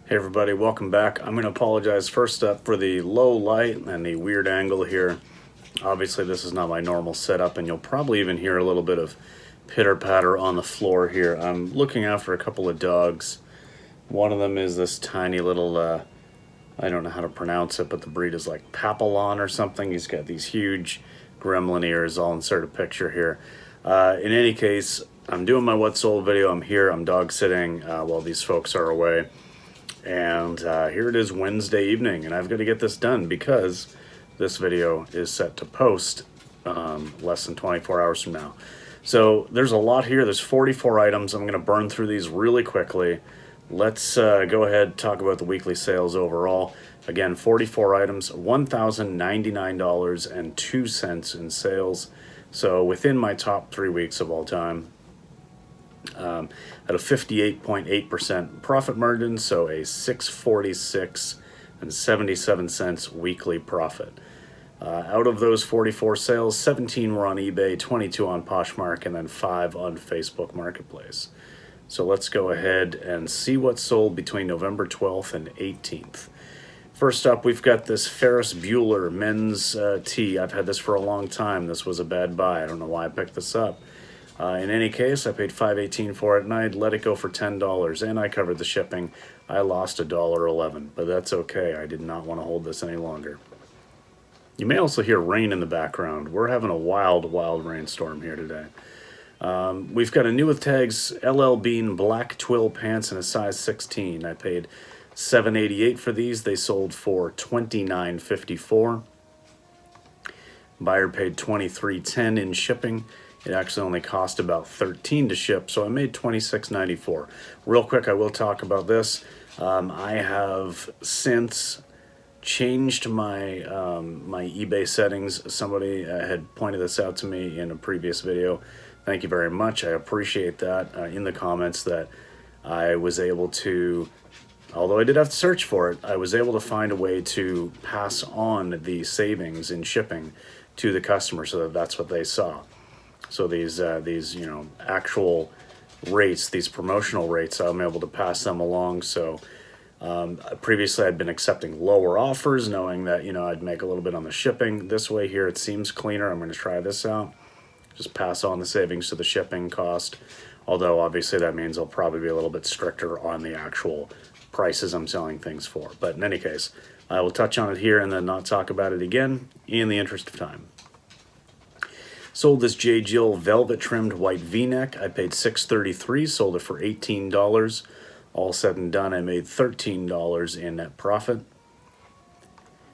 Hey everybody, welcome back. I'm going to apologize first up for the low light and the weird angle here. Obviously this is not my normal setup, and you'll probably even hear a little bit of pitter patter on the floor here. I'm looking after a couple of dogs. One of them is this tiny little, I don't know how to pronounce it, but the breed is like Papillon or something. He's got these huge gremlin ears. I'll insert a picture here. In any case, I'm doing my What Sold video. I'm here, I'm dog sitting while these folks are away. And here it is Wednesday evening, and I've got to get this done because this video is set to post less than 24 hours from now. So there's a lot here. There's 44 items. I'm going to burn through these really quickly. Let's go ahead and talk about the weekly sales overall. Again, 44 items, $1,099.02 in sales. So within my top 3 weeks of all time. At a 58.8% profit margin, so a $646.77 weekly profit. Out of those 44 sales, 17 were on eBay, 22 on Poshmark, and then 5 on Facebook Marketplace. So let's go ahead and see what sold between November 12th and 18th. First up, we've got this Ferris Bueller men's tee. I've had this for a long time. This was a bad buy. I don't know why I picked this up. In any case, I paid $5.18 for it, and I let it go for $10, and I covered the shipping. I lost $1.11, but that's okay. I did not want to hold this any longer. You may also hear rain in the background. We're having a wild, wild rainstorm here today. We've got a new with tags LL Bean black twill pants in a size 16. I paid $7.88 for these. They sold for $29.54. Buyer paid $23.10 in shipping. It actually only cost about $13 to ship, so I made $26.94. Real quick, I will talk about this. I have since changed my my eBay settings. Somebody had pointed this out to me in a previous video. Thank you very much. I appreciate that in the comments that I was able to, although I did have to search for it, I was able to find a way to pass on the savings in shipping to the customer so that that's what they saw. So these actual rates, these promotional rates, I'm able to pass them along. So previously I'd been accepting lower offers, knowing that, I'd make a little bit on the shipping. This way here, it seems cleaner. I'm going to try this out. Just pass on the savings to the shipping cost. Although obviously that means I'll probably be a little bit stricter on the actual prices I'm selling things for. But in any case, I will touch on it here and then not talk about it again in the interest of time. Sold this J. Jill velvet trimmed white V-neck. I paid $6.33, sold it for $18. All said and done, I made $13 in net profit.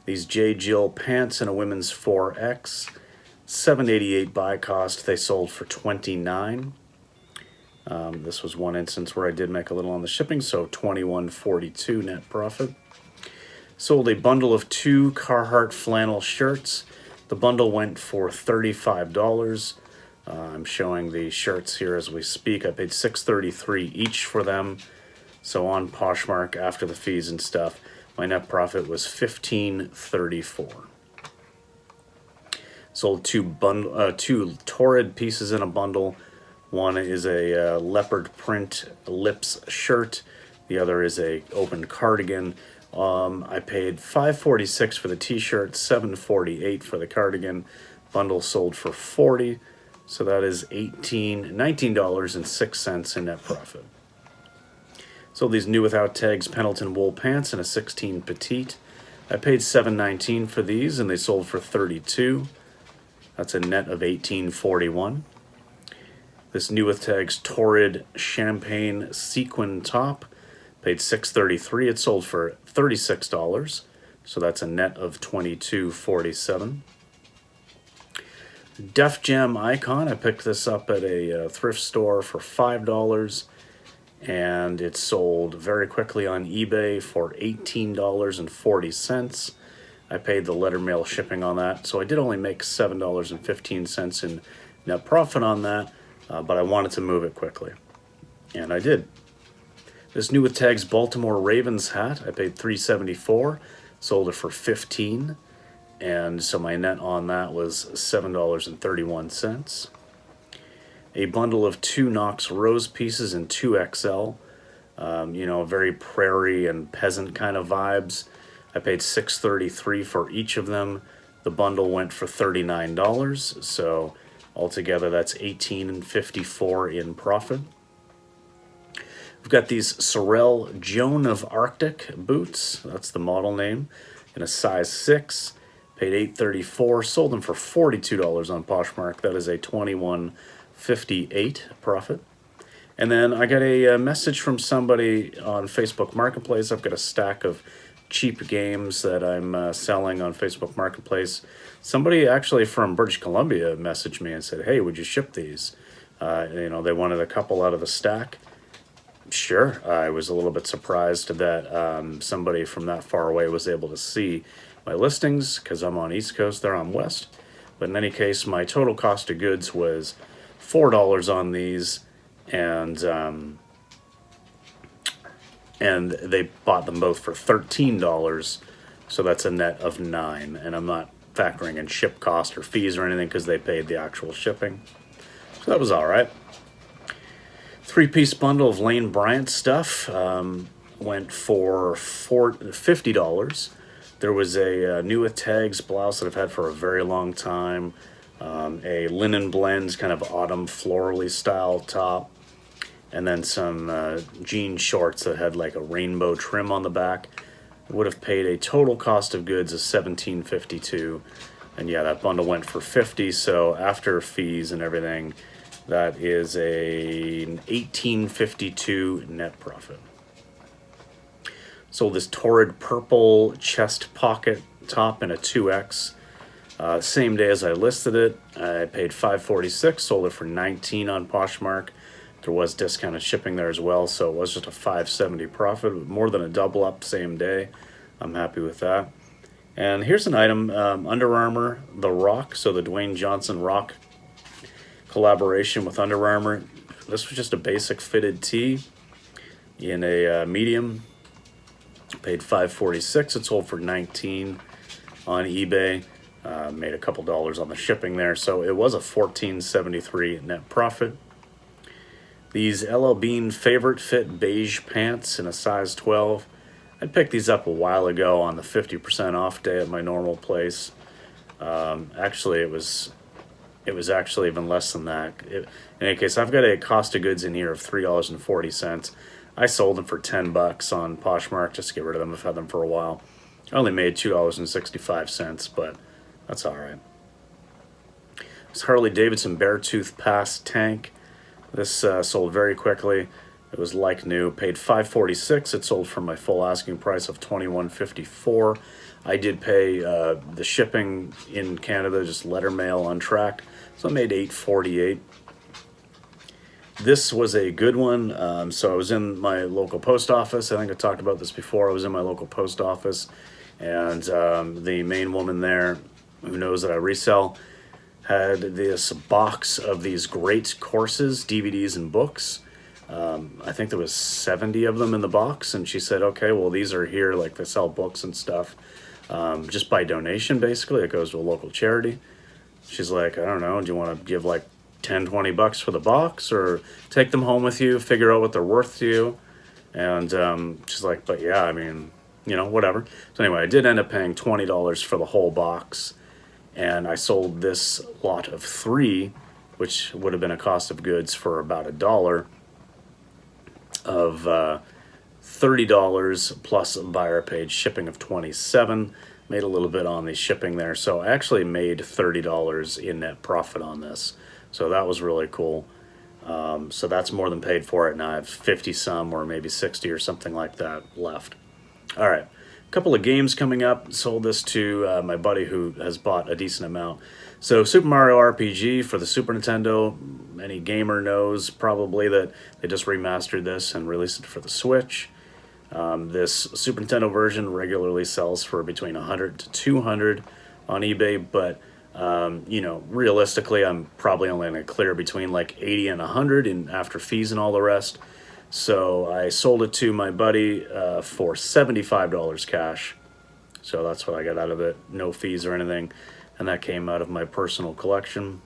These J. Jill pants in a women's 4X, $7.88 buy cost. They sold for $29. This was one instance where I did make a little on the shipping, so $21.42 net profit. Sold a bundle of 2 Carhartt flannel shirts. The bundle went for $35. I'm showing the shirts here as we speak. I paid $6.33 each for them. So on Poshmark, after the fees and stuff, my net profit was $15.34. Sold 2 Torrid pieces in a bundle. One is a leopard print lips shirt. The other is a open cardigan. I paid $5.46 for the t-shirt, $7.48 for the cardigan. Bundle sold for $40, so that is $19.06 in net profit. Sold these new without tags Pendleton wool pants in a 16 petite. I paid $7.19 for these, and they sold for $32. That's a net of $18.41. This new with tags Torrid champagne sequin top. Paid $6.33. It sold for $36, so that's a net of $22.47. Def Jam Icon. I picked this up at a thrift store for $5, and it sold very quickly on eBay for $18.40. I paid the letter mail shipping on that, so I did only make $7.15 in net profit on that, but I wanted to move it quickly, and I did. This new with tags Baltimore Ravens hat, I paid $3.74, sold it for $15, and so my net on that was $7.31. A bundle of 2 Knox Rose pieces in 2XL. You know, very prairie and peasant kind of vibes. I paid $6.33 for each of them. The bundle went for $39, so altogether that's $18.54 in profit. We've got these Sorel Joan of Arctic boots. That's the model name. In a size 6. Paid $8.34. Sold them for $42 on Poshmark. That is a $21.58 profit. And then I got a message from somebody on Facebook Marketplace. I've got a stack of cheap games that I'm selling on Facebook Marketplace. Somebody actually from British Columbia messaged me and said, hey, would you ship these? You know, they wanted a couple out of the stack. Sure. I was a little bit surprised that somebody from that far away was able to see my listings because I'm on East Coast, they're on West. But in any case, my total cost of goods was $4 on these, and they bought them both for $13, so that's a net of $9. And I'm not factoring in ship cost or fees or anything because they paid the actual shipping. So that was all right. 3-piece bundle of Lane Bryant stuff went for $50. There was a new with tags blouse that I've had for a very long time, a linen blends kind of autumn florally style top, and then some jean shorts that had like a rainbow trim on the back. Would have paid a total cost of goods of $17.52, and yeah, that bundle went for $50. So after fees and everything, that is an $18.52 net profit. Sold this torrid purple chest pocket top in a 2X. Same day as I listed it, I paid $5.46, sold it for $19 on Poshmark. There was discounted shipping there as well, so it was just a $5.70 profit, more than a double up same day. I'm happy with that. And here's an item, Under Armour, The Rock, so the Dwayne Johnson Rock collaboration with Under Armour. This was just a basic fitted tee in a medium. Paid $5.46. It sold for $19 on eBay. Made a couple dollars on the shipping there, so it was a $14.73 net profit. These LL Bean Favorite Fit beige pants in a size 12. I picked these up a while ago on the 50% off day at my normal place. Actually, it was actually even less than that. In any case, I've got a cost of goods in here of $3.40. I sold them for $10 on Poshmark just to get rid of them. I've had them for a while. I only made $2.65, but that's all right. This Harley Davidson Beartooth Pass tank. This sold very quickly. It was like new. Paid $5.46. It sold for my full asking price of $21.54. I did pay the shipping in Canada, just letter mail untracked, so I made $8.48. This was a good one. So I was in my local post office. I think I talked about this before. I was in my local post office, and the main woman there, who knows that I resell, had this box of these great courses, DVDs and books. I think there was 70 of them in the box, and she said, okay, well, these are here, like they sell books and stuff, just by donation, basically. It goes to a local charity. She's like, I don't know, do you want to give like $10-20 for the box, or take them home with you, figure out what they're worth to you? And she's like, but yeah, I mean, you know, whatever. So anyway, I did end up paying $20 for the whole box, and I sold this lot of 3, which would have been a cost of goods for about $1, of $30 plus buyer paid shipping of $27. Made a little bit on the shipping there, so I actually made $30 in net profit on this. So that was really cool. So that's more than paid for it. Now I have 50 some, or maybe 60 or something like that left. All right, a couple of games coming up. Sold this to my buddy who has bought a decent amount. So Super Mario RPG for the Super Nintendo. Any gamer knows probably that they just remastered this and released it for the Switch. This Super Nintendo version regularly sells for between $100 to $200 on eBay, but you know, realistically, I'm probably only going to clear between like 80 and 100 in after fees and all the rest. So I sold it to my buddy for $75 cash. So that's what I got out of it, no fees or anything, and that came out of my personal collection.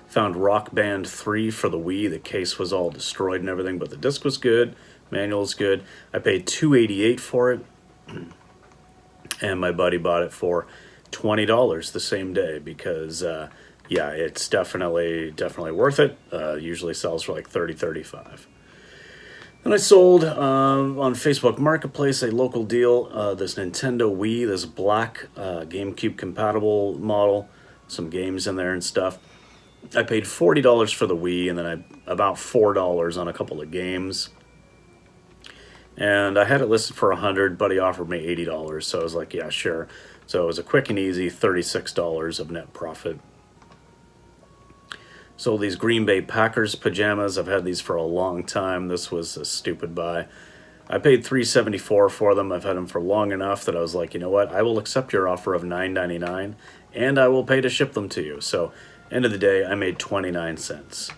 Found Rock Band 3 for the Wii. The case was all destroyed and everything, but the disc was good. Manual's good. I paid $288 for it, and my buddy bought it for $20 the same day because, yeah, it's definitely worth it. Usually sells for like $30, $35. Then I sold on Facebook Marketplace a local deal, this Nintendo Wii, this black GameCube compatible model, some games in there and stuff. I paid $40 for the Wii, and then about $4 on a couple of games. And I had it listed for $100, but he offered me $80, so I was like, yeah, sure. So it was a quick and easy $36 of net profit. Sold these Green Bay Packers pajamas. I've had these for a long time. This was a stupid buy. I paid $3.74 for them. I've had them for long enough that I was like, you know what? I will accept your offer of $9.99, and I will pay to ship them to you. So end of the day, I made 29 cents.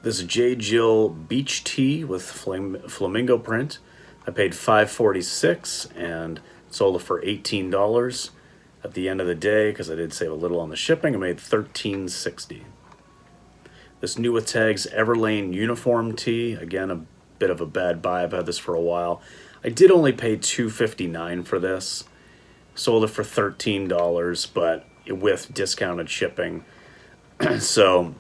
This J. Jill beach tee with flamingo print. I paid $5.46 and sold it for $18. At the end of the day, because I did save a little on the shipping, I made $13.60. This New With Tags Everlane uniform tee, again, a bit of a bad buy. I've had this for a while. I did only pay $2.59 for this. Sold it for $13, but with discounted shipping. So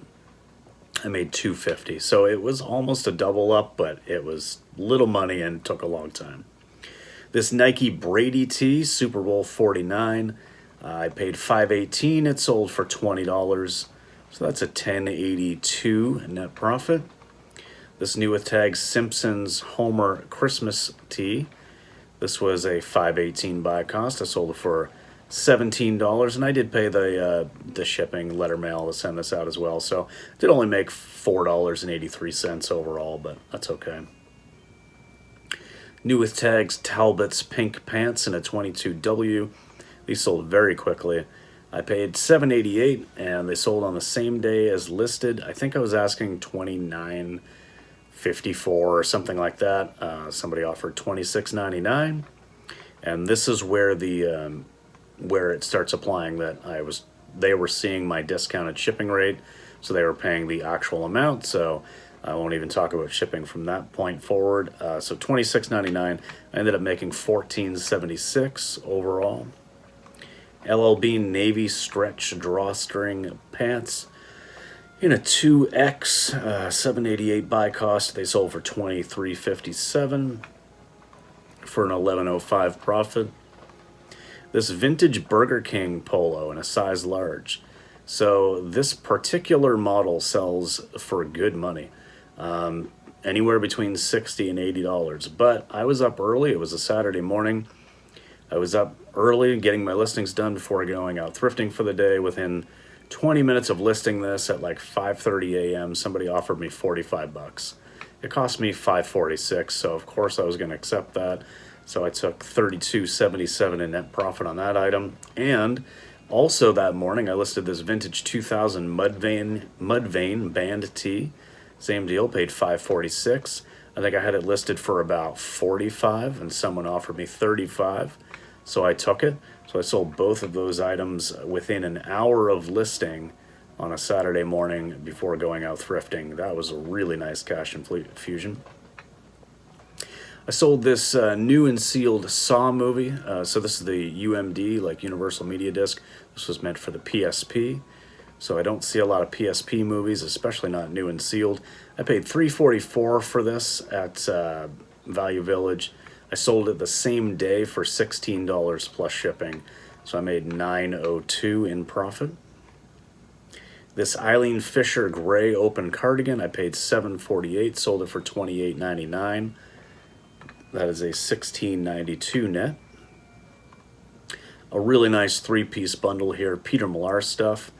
I made $2.50. So it was almost a double up, but it was little money and took a long time. This Nike Brady tee, Super Bowl 49. I paid $5.18. It sold for $20. So that's a $10.82 net profit. This New With Tags Simpsons Homer Christmas tee. This was a $5.18 buy cost. I sold it for $17, and I did pay the shipping letter mail to send this out as well. So I did only make $4.83 overall, but that's okay. New With Tags Talbot's pink pants in a 22W. These sold very quickly. I paid $7.88, and they sold on the same day as listed. I think I was asking $29.54 or something like that. Somebody offered $26.99, and this is where the where it starts applying that they were seeing my discounted shipping rate, so they were paying the actual amount. So I won't even talk about shipping from that point forward. So $26.99. I ended up making $14.76 overall. LL Bean Navy Stretch Drawstring Pants in a 2X, $7.88 buy cost. They sold for $23.57 for an $11.05 profit. This vintage Burger King polo in a size large. So this particular model sells for good money. Anywhere between $60 and $80. But I was up early. It was a Saturday morning. I was up early getting my listings done before going out thrifting for the day. Within 20 minutes of listing this at like 5:30 a.m., somebody offered me $45. It cost me $5.46, so of course I was going to accept that. So I took $32.77 in net profit on that item. And also that morning I listed this vintage 2000 Mudvayne band tee. Same deal, paid $5.46. I think I had it listed for about $45, and someone offered me $35, so I took it. So I sold both of those items within an hour of listing on a Saturday morning before going out thrifting. That was a really nice cash infusion. I sold this new and sealed Saw movie. So this is the UMD, like Universal Media Disc. This was meant for the PSP. So I don't see a lot of PSP movies, especially not new and sealed. I paid $3.44 for this at Value Village. I sold it the same day for $16 plus shipping. So I made $9.02 in profit. This Eileen Fisher gray open cardigan, I paid $7.48, sold it for $28.99. That is a $16.92 net. A really nice three-piece bundle here, Peter Millar stuff.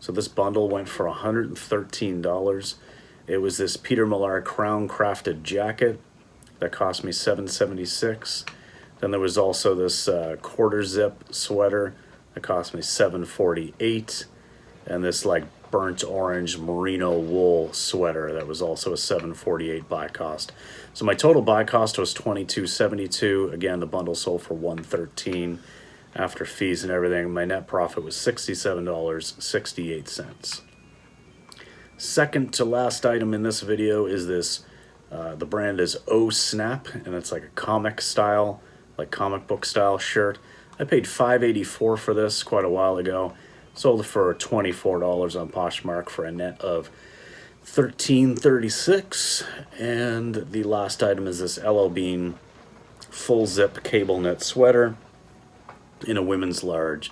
So this bundle went for $113. It was this Peter Millar Crown Crafted jacket that cost me $7.76. Then there was also this quarter zip sweater that cost me $7.48, and this like burnt orange merino wool sweater that was also a $7.48 buy cost. So my total buy cost was $22.72. Again, the bundle sold for $113 after fees and everything. My net profit was $67.68. Second to last item in this video is this, the brand is O Snap, and it's like a comic style, like comic book style shirt. I paid $5.84 for this quite a while ago. Sold it for $24 on Poshmark for a net of $13.36. And the last item is this LL Bean full zip cable knit sweater in a women's large.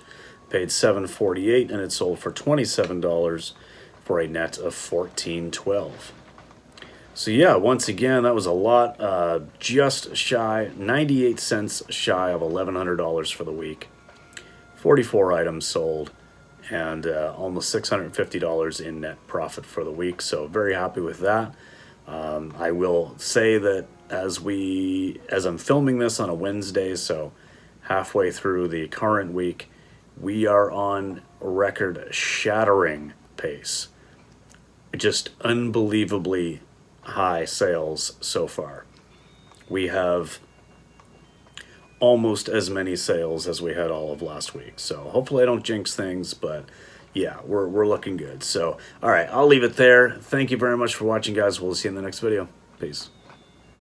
Paid $7.48 and it sold for $27 for a net of $14.12. So yeah, once again, that was a lot, just shy, 98 cents shy of $1,100 for the week. 44 items sold, and almost $650 in net profit for the week. So very happy with that. I will say that as I'm filming this on a Wednesday, so halfway through the current week, we are on record-shattering pace. Just unbelievably high sales so far. We have almost as many sales as we had all of last week. So hopefully I don't jinx things, but yeah, we're looking good. So, all right, I'll leave it there. Thank you very much for watching, guys. We'll see you in the next video. Peace.